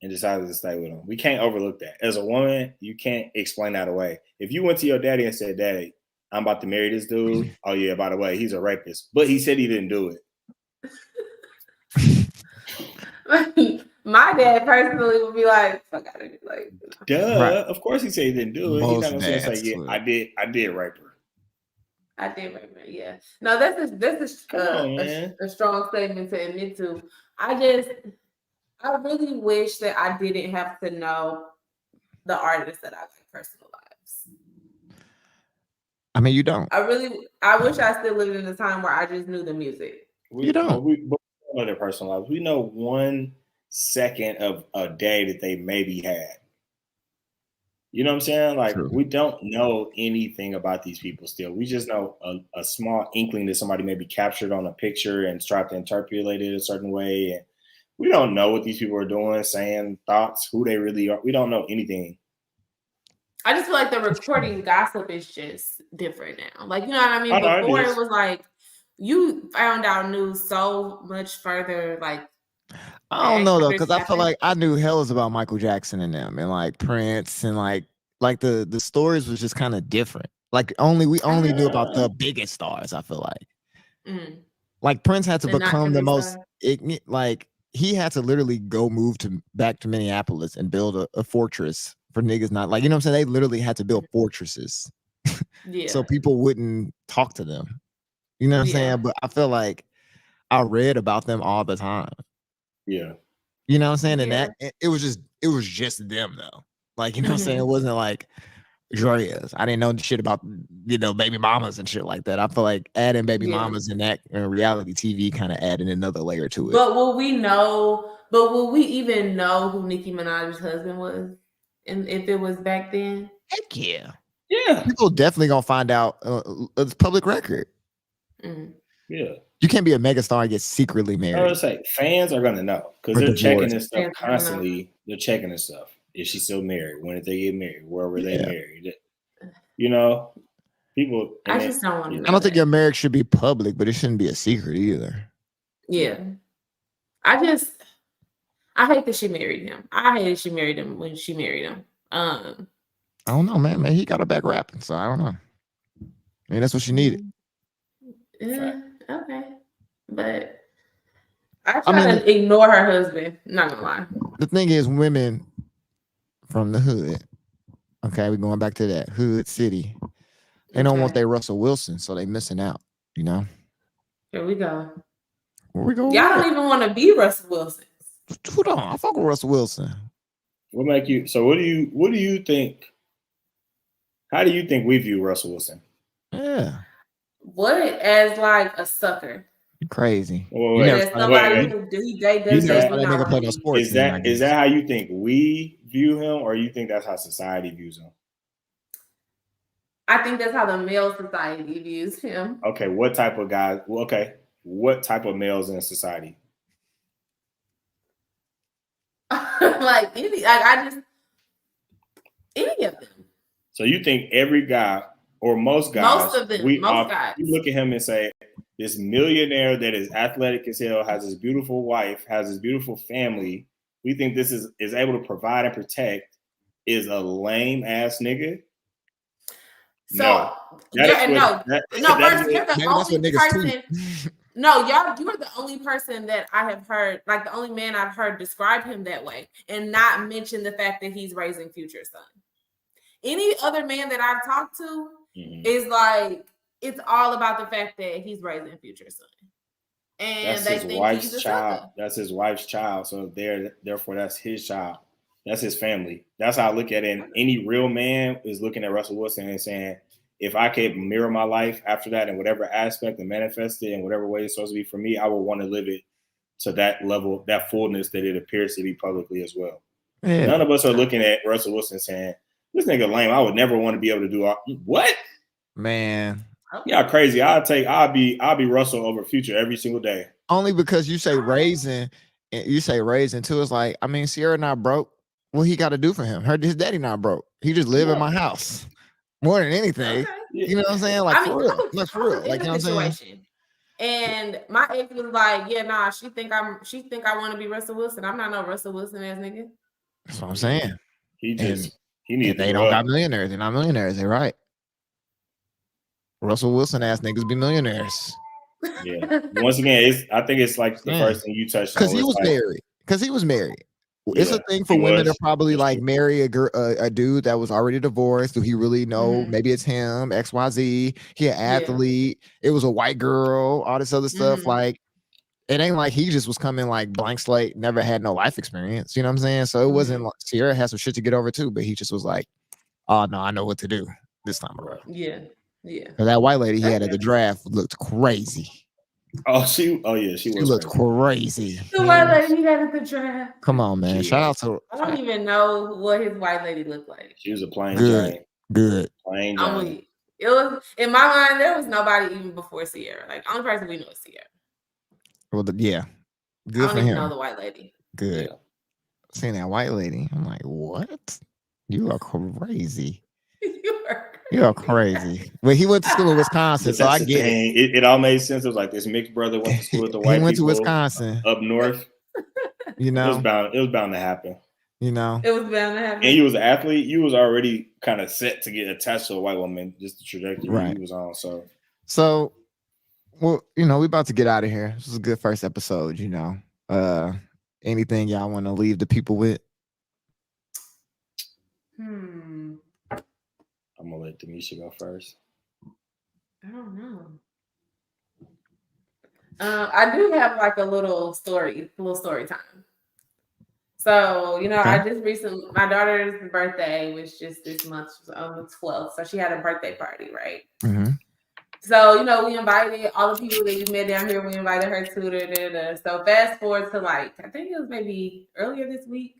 and decided to stay with him. We can't overlook that. As a woman, you can't explain that away. If you went to your daddy and said, "Daddy, I'm about to marry this dude. Oh yeah, by the way, he's a rapist, but he said he didn't do it." My dad personally would be like, "Fuck out of here!" Duh. Right. Of course, he said he didn't do it. He's not gonna say, "Yeah, I did rape her." I did rape her. Yeah. No, that's a strong statement to admit to. I really wish that I didn't have to know the artists that I like personal lives. I mean, you don't. I wish I still lived in a time where I just knew the music. You don't. We know their personal lives. We know 1 second of a day that they maybe had. You know what I'm saying? Like, True. we don't know anything about these people still. We just know a small inkling that somebody maybe captured on a picture and tried to interpolate it a certain way. And we don't know what these people are doing, saying, thoughts, who they really are. We don't know anything. I just feel like the recording gossip is just different now. Like, you know what I mean? I know Before it it is. was like you found out news so much further. Like, I don't know though, accidents because I feel happen. like I knew hells about Michael Jackson and them, and like Prince, and like the stories was just kind of different. Like we only knew about the biggest stars. I feel like Prince had to And not become the every most star. like he had to literally go move back to Minneapolis and build a fortress for niggas not like, you know what I'm saying? They literally had to build fortresses Yeah. so people wouldn't talk to them. You know what I'm saying? But I feel like I read about them all the time. Yeah. You know what I'm saying? And Yeah. that it was just them though. Like, you know what I'm saying? It wasn't like Drea's. I didn't know shit about, baby mamas and shit like that. I feel like adding baby mamas in that reality TV kind of added another layer to it. But will we even know who Nicki Minaj's husband was? And if it was back then? Heck yeah. Yeah. People definitely gonna find out. It's public record. Yeah. You can't be a megastar and get secretly married. I would say fans are gonna know because they're checking this stuff constantly. They're checking this stuff. Is she still married? When did they get married? Where were they married? People. I just don't want to know. I don't think your marriage should be public, but it shouldn't be a secret either. Yeah. I hate that she married him. I hated she married him when she married him. I don't know, man. He got her back rapping, so I don't know. I mean, that's what she needed. Yeah, okay. But I try to ignore her husband. Not gonna lie. The thing is, women from the hood, okay, we're going back to that hood city. They don't want their Russell Wilson, so they missing out, Here we go. Where we go? Y'all don't even want to be Russell Wilson. Hold on, I fuck with Russell Wilson. What make you? So what do you think? How do you think we view Russell Wilson? Yeah. What, as like a sucker? Crazy. Is that how you think we view him, or you think that's how society views him? I think that's how the male society views him. Okay, what type of guys? Okay, what type of males in society? Like any of them. So you think every guy or most guys? Most of them. We guys. You look at him and say, this millionaire that is athletic as hell, has his beautiful wife, has his beautiful family. We think this is able to provide and protect. Is a lame ass nigga. So you're the only person. No, y'all, you are the only person that I have heard, like the only man I've heard describe him that way, and not mention the fact that he's raising Future's son. Any other man that I've talked to is like, it's all about the fact that he's raising Future's son, and that's his wife's child. That's his wife's child. So therefore, that's his child. That's his family. That's how I look at it. And any real man is looking at Russell Wilson and saying, if I could mirror my life after that in whatever aspect and manifest it in whatever way it's supposed to be for me, I would want to live it to that level, that fullness that it appears to be publicly as well. Yeah. None of us are looking at Russell Wilson saying, this nigga lame. I would never want to be able to do what? Man. Y'all crazy. I'll be Russell over Future every single day. Only because you say raising too. It's like, I mean, Sierra not broke. What he got to do for him? His daddy not broke. He just live in my house. More than anything. Okay. You know what I'm saying? Like, for real. Like, for real. Like, you know what I'm saying? And my ex was like, yeah, nah, she think I want to be Russell Wilson. I'm not no Russell Wilson ass nigga. That's what I'm saying. He needs. They don't got millionaires. They're not millionaires. They're right. Russell Wilson ass niggas be millionaires. Yeah. Once again, I think it's like the first thing you touched on. Because he was married. It's a thing for women to probably like marry a dude that was already divorced. Do he really know? Maybe it's him, XYZ. He an athlete. It was a white girl, all this other stuff. Like, it ain't like he just was coming like blank slate, never had no life experience. You know what I'm saying? So it wasn't like Sierra had some shit to get over too, but he just was like, oh no, I know what to do this time around. Yeah. Yeah. That white lady he had at the draft looked crazy. She looked crazy. The white lady he had at the draft. Come on, man. Shout out to. I don't even know what his white lady looked like. She was a plain Jane. Good. Plain Jane. It was in my mind. There was nobody even before Sierra. Like the only person we know is Sierra. Well, yeah. Good I don't for even him. know the white lady. Good. Yeah. Seeing that white lady, I'm like, what? You are crazy. You are crazy. But he went to school in Wisconsin, so I get it. It all made sense. It was like this mixed brother went to school with the white people. He went to Wisconsin up north. You know, it was bound to happen. You know, it was bound to happen. And you was an athlete. You was already kind of set to get attached to a white woman. Just the trajectory he was on. So, well, you know, we about to get out of here. This is a good first episode. You know, anything y'all want to leave the people with? I'm gonna let Demisha go first. I don't know. I do have like a little story time. So, you know, I just recently, my daughter's birthday was just this month on the 12th. So she had a birthday party, right? Mm-hmm. So, you know, we invited all the people that we met down here. We invited her tutor. So fast forward to like, I think it was maybe earlier this week.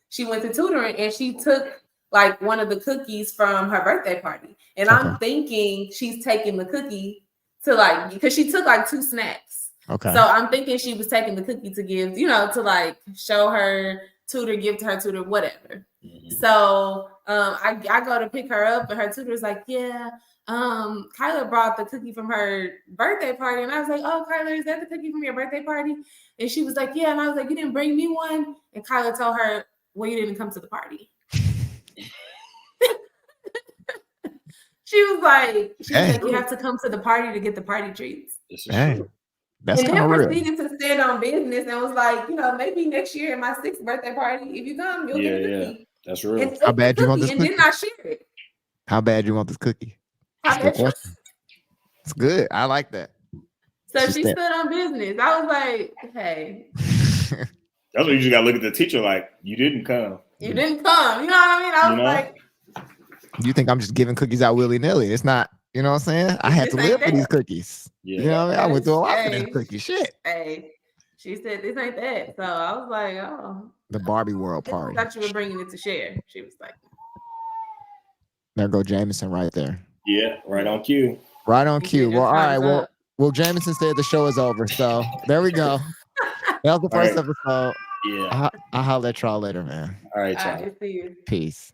She went to tutoring and she took like one of the cookies from her birthday party. And I'm thinking she's taking the cookie to like, because she took like 2 snacks. Okay. So I'm thinking she was taking the cookie to give, you know, to like show her tutor, give to her tutor, whatever. Mm-hmm. So I go to pick her up and her tutor's like, yeah, Kyla brought the cookie from her birthday party. And I was like, oh, Kyla, is that the cookie from your birthday party? And she was like, yeah. And I was like, you didn't bring me one? And Kyla told her, well, you didn't come to the party. She was like, you have to come to the party to get the party treats. That's kind of real. And then proceeded to stand on business and was like, you know, maybe next year at my 6th birthday party, if you come, you'll get a cookie. Yeah, that's real. And how bad you want this cookie? And did not share it. How bad you want this cookie? It's good. I like that. So she stood on business. I was like, hey. That's what you just got to look at the teacher like, you didn't come. You didn't come. You know what I mean? I was like. You think I'm just giving cookies out willy-nilly. It's not, you know what I'm saying? I had to live for these cookies. Yeah. You know what I mean? I went through a lot for these cookies. Shit. Hey, she said this ain't that. So I was like, oh. The Barbie world party. I thought you were bringing it to share. She was like. There go Jameson right there. Yeah, right on cue. Right on cue. Well, all right. Well, Jameson said the show is over. So there we go. That was the first episode. Yeah. I'll holler at y'all later, man. All right, y'all. See you. Peace.